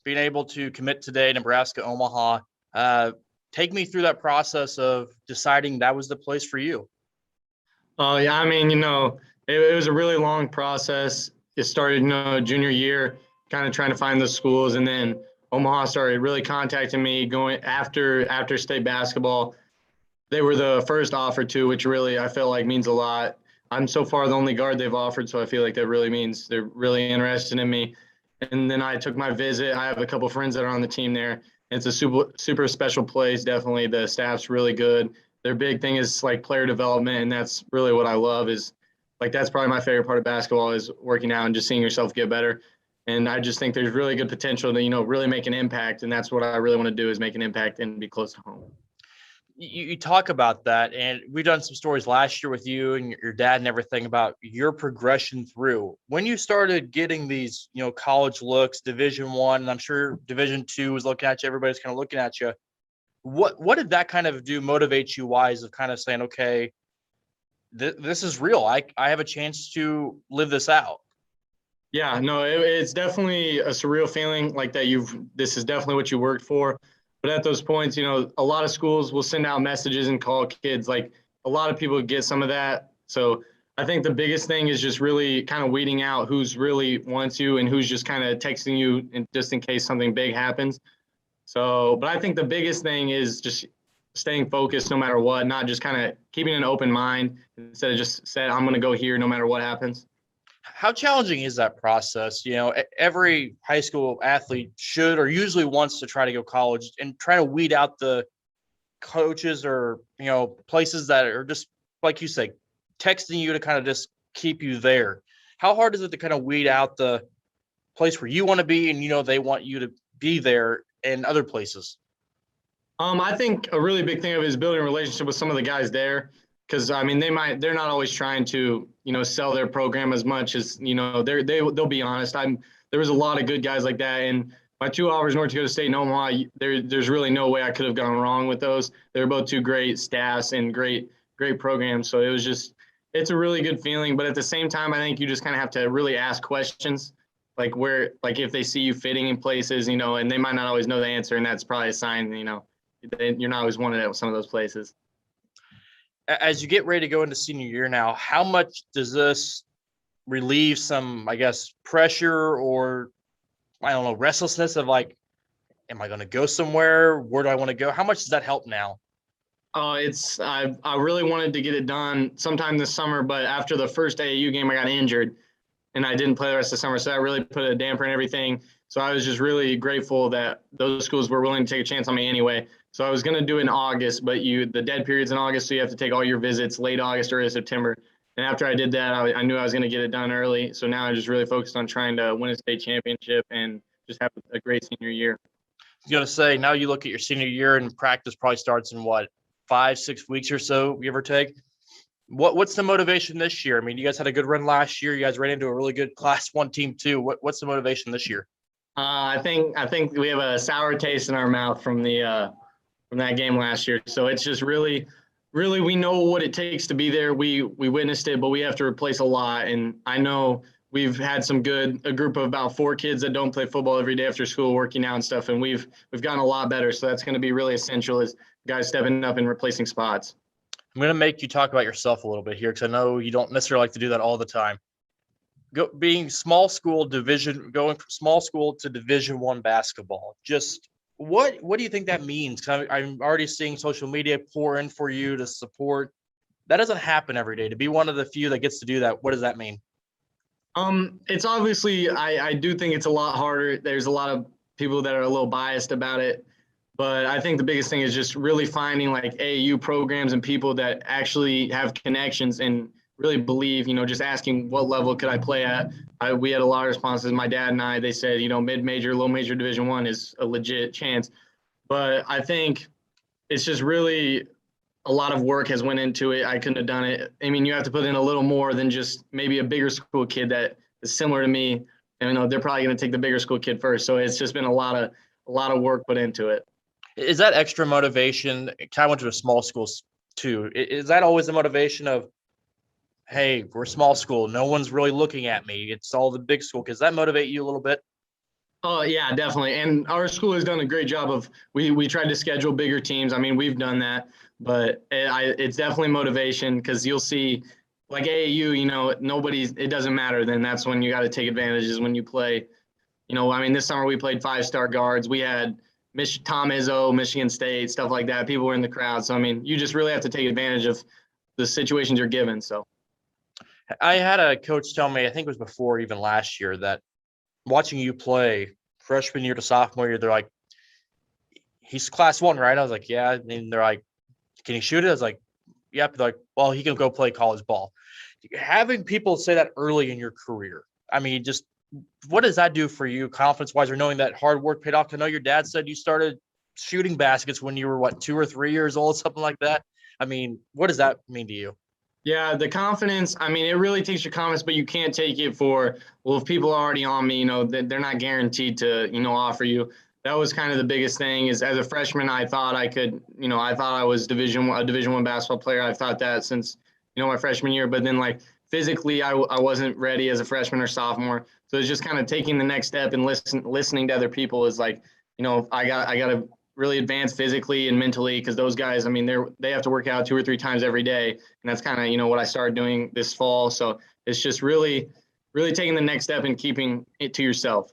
being able to commit today, Nebraska-Omaha. Take me through that process of deciding that was the place for you. Oh, yeah. I mean, it was a really long process. It started, junior year, kind of trying to find those schools. And then Omaha started really contacting me going after state basketball. They were the first offer to, which really I feel like means a lot. I'm so far the only guard they've offered, so I feel like that really means they're really interested in me. And then I took my visit. I have a couple friends that are on the team there. It's a super special place. Definitely, the staff's really good. Their big thing is like player development, and that's really what I love. Is like that's probably my favorite part of basketball is working out and just seeing yourself get better. And I just think there's really good potential to really make an impact, and that's what I really want to do is make an impact and be close to home. You talk about that, and we've done some stories last year with you and your dad and everything about your progression through when you started getting these, college looks, Division I, and I'm sure Division II was looking at you. Everybody's kind of looking at you. What did that kind of do motivate you wise of kind of saying, okay, this is real. I have a chance to live this out. Yeah, no, it's definitely a surreal feeling like that. This is definitely what you worked for. But at those points, a lot of schools will send out messages and call kids. Like a lot of people get some of that. So I think the biggest thing is just really kind of weeding out who's really wants you and who's just kind of texting you just in case something big happens. So, but I think the biggest thing is just staying focused no matter what, not just kind of keeping an open mind instead of just saying, I'm going to go here no matter what happens. How challenging is that process? Every high school athlete should or usually wants to try to go college and try to weed out the coaches or, places that are just, like you say, texting you to kind of just keep you there. How hard is it to kind of weed out the place where you want to be and, they want you to be there in other places? I think a really big thing of it is building a relationship with some of the guys there. Because I mean, they're not always trying to, sell their program as much as, they'll be honest. There was a lot of good guys like that. And my 2 hours North Dakota State and Omaha, there's really no way I could have gone wrong with those. They're both two great staffs and great programs. So it's a really good feeling. But at the same time, I think you just kind of have to really ask questions, like if they see you fitting in places, and they might not always know the answer, and that's probably a sign, you're not always wanted at some of those places. As you get ready to go into senior year now, how much does this relieve some, I guess, pressure or, I don't know, restlessness of like, am I going to go somewhere? Where do I want to go? How much does that help now? I really wanted to get it done sometime this summer, but after the first AAU game, I got injured and I didn't play the rest of the summer. So that really put a damper in everything. So I was just really grateful that those schools were willing to take a chance on me anyway. So I was going to do it in August, but the dead period's in August, so you have to take all your visits late August, early September. And after I did that, I knew I was going to get it done early. So now I just really focused on trying to win a state championship and just have a great senior year. I was going to say, now you look at your senior year and practice probably starts in 5-6 weeks or so, give or take. What's the motivation this year? I mean, you guys had a good run last year. You guys ran into a really good Class 1 team too. What's the motivation this year? I think we have a sour taste in our mouth from that game last year. So it's just really we know what it takes to be there. We witnessed it, but we have to replace a lot. And I know we've had a group of about 4 kids that don't play football every day after school, working out and stuff. And we've gotten a lot better. So that's going to be really essential as guys stepping up and replacing spots. I'm going to make you talk about yourself a little bit here because I know you don't necessarily like to do that all the time. Being small school going from small school to Division I basketball, just what do you think that means? Because I'm already seeing social media pour in for you to support. That doesn't happen every day. To be one of the few that gets to do that, what does that mean? It's obviously, I do think it's a lot harder. There's a lot of people that are a little biased about it, but I think the biggest thing is just really finding like AAU programs and people that actually have connections and really believe, just asking what level could I play at. We had a lot of responses. My dad and I, they said, mid-major, low-major Division I is a legit chance. But I think it's just really a lot of work has went into it. I couldn't have done it. I mean, you have to put in a little more than just maybe a bigger school kid that is similar to me. And, they're probably going to take the bigger school kid first. So it's just been a lot of work put into it. Is that extra motivation? I went to a small school too. Is that always the motivation of, hey, we're a small school, no one's really looking at me, it's all the big school? Does that motivate you a little bit? Oh yeah, definitely. And our school has done a great job of we tried to schedule bigger teams. I mean, we've done that, but it's definitely motivation because you'll see like AAU, nobody's it doesn't matter then. That's when you got to take advantages when you play. I mean, this summer we played 5-star guards. We had Tom Izzo, Michigan State, stuff like that. People were in the crowd. So I mean, you just really have to take advantage of the situations you're given. So I had a coach tell me, I think it was before even last year, that watching you play freshman year to sophomore year, they're like, he's class one, right? I was like, yeah. And they're like, can he shoot it? I was like, yep. They're like, well, he can go play college ball. Having people say that early in your career, I mean, just what does that do for you confidence wise, or knowing that hard work paid off? I know your dad said you started shooting baskets when you were 2 or 3 years old, something like that. I mean, what does that mean to you? yeah, the confidence, I mean, it really takes your confidence, but you can't take it for, well, if people are already on me, they're not guaranteed to, offer you. That was kind of the biggest thing is as a freshman, I thought I could, I thought I was a Division I basketball player. I've thought that since, my freshman year, but then like physically, I wasn't ready as a freshman or sophomore. So it's just kind of taking the next step and listening to other people is like, I got to really advance physically and mentally because those guys, I mean, they have to work out 2 or 3 times every day, and that's kind of what I started doing this fall. So it's just really, really taking the next step and keeping it to yourself.